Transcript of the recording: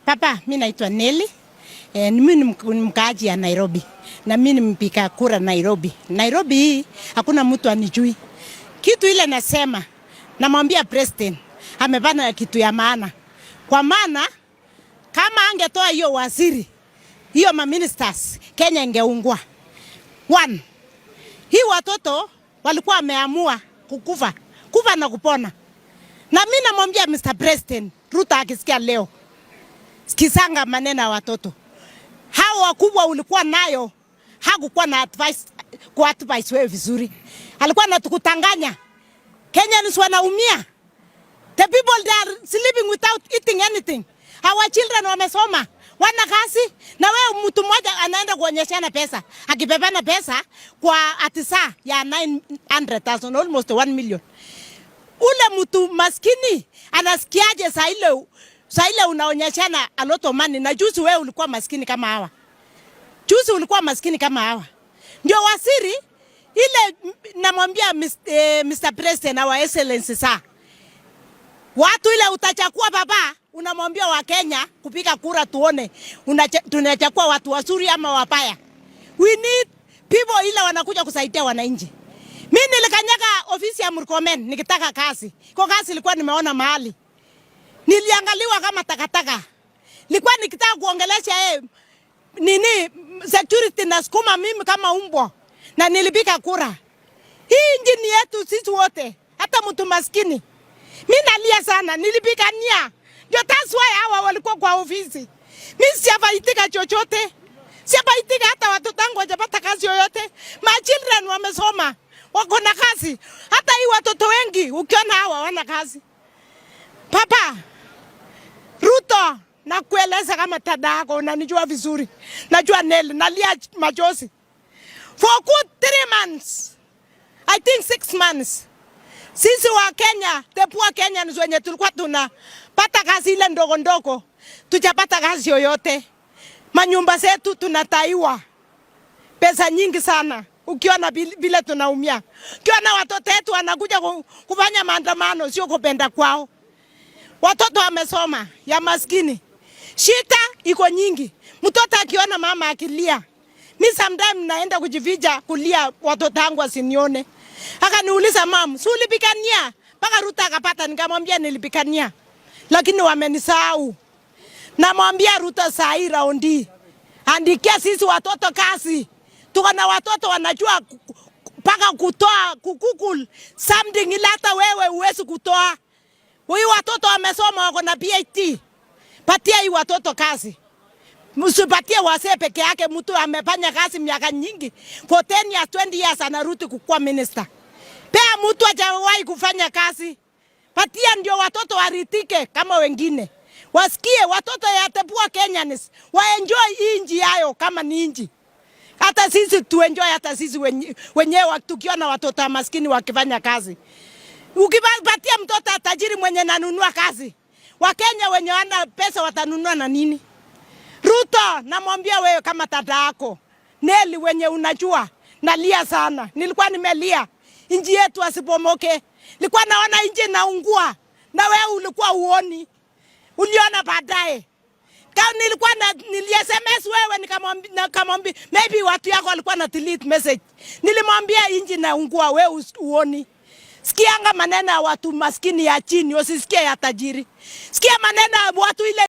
Papa, mimi naitwa Nelly. Mimi ni mkaaji ya Nairobi. Na mimi ni mpiga kura Nairobi. Nairobi hii hakuna mtu anijui. Kitu ile nasema, namwambia president amefanya kitu ya maana. Kwa maana kama angetoa hiyo waziri, hiyo ministers, Kenya ingeungua. One, hii watoto walikuwa wameamua kukufa na kupona. Na mimi namwambia Mr. President, Ruto akisikia leo, sikizanga maneno ya watoto. Hao wakubwa ulikuwa nayo, hakukuwa na advice wewe vizuri. Alikuwa anatukutanganya. Kenyans wanaumia. The people they are sleeping without eating anything. Our children wamesoma, wana kazi, na wewe mtu mmoja anaenda kuonyeshana pesa. Akibebana pesa kwa atisa ya 900,000, almost 1 million. Ule mtu maskini anasikiaje saa ile unaonyeshana a lot of money, na juzi wewe ulikuwa maskini kama hawa. Juzi ulikuwa maskini kama hawa. Ndio wasiri ile namwambia Mr. President, our excellency sir. Watu ile utachakua baba, unamwambia wa Kenya kupiga kura tuone tunachakua watu wazuri ama wabaya. We need people ile wanakuja kusaidia wananchi. Mimi nilikanyaga ofisi ya Murkomen nikitaka kazi. Kwa kazi ilikuwa nimeona mahali. Niliangaliwa kama takataka. Nilikuwa nikitaka kuongelesha security na sukuma mimi kama umbwa. Na nilipiga kura. Hii nchi ni yetu sisi wote. Hata mtu maskini. Mimi nalia sana, nilipigania. Ndio that's why hawa walikuwa kwa ofisi. Mimi sijafaitika chochote. Sijafaitika hata watoto wangu hawajapata kazi yoyote. My children wamesoma, wako na kazi. Hata hii watoto wengi ukiona hawa wana kazi. Papa, Ruto, nakueleza kama dada yako, unanijua vizuri. Najua Nelly, nalia machozi. For good 3 months, I think 6 months. Sisi wa Kenya, the poor Kenyans wenye tulikuwa tunapata kazi ile ndogo ndogo, tujapata kazi yoyote. Manyumba zetu tunataiwa pesa nyingi sana. Ukiona vile tunaumia. Ukiona watoto wetu wanakuja kufanya maandamano, sio kupenda kwao. Watoto wamesoma ya maskini. Shida iko nyingi. Mtoto akiona mama akilia, mimi sometimes naenda kujificha kulia watoto wangu wasinione. Akaniuliza mama, si ulipigania? Mpaka Ruto akapata, nikamwambia nilipigania. Lakini wamenisahau. Namwambia Ruto saa hii raundi, andikia sisi watoto kazi. Tuko na watoto wanajua mpaka kutoa kukukul something ile hata wewe huwezi kutoa. Huyu watoto wamesoma, wako na PhD. Patia hii watoto kazi. Msipatie wazee peke yake. Mtu amefanya kazi miaka nyingi. For 10 years, 20 years anarudi kukuwa minister. Pea mtu hajawahi kufanya kazi. Patia ndio watoto waritike kama wengine. Wasikie watoto ya tepua Kenyans. Waenjoy hii nchi yao kama ni nchi. Hata sisi tuenjoy, hata sisi wenyewe tukiona watoto maskini wakifanya kazi. Ukipatia mtoto tajiri mwenye nanunua kazi, Wakenya wenye wana pesa watanunua na nini? Ruto, namwambia wewe kama dada yako Nelly, wenye unajua nalia sana. Nilikuwa nimelia nchi yetu asipomoke. Nilikuwa naona nchi inaungua na wewe ulikuwa uoni. Uliona baadaye. Kama nilikuwa nili-SMS wewe nikamwambia maybe watu yako walikuwa na delete message. Nilimwambia nchi inaungua, wewe uoni. Sikianga maneno ya watu maskini ya chini, usisikie ya tajiri. Sikia maneno ya watu ile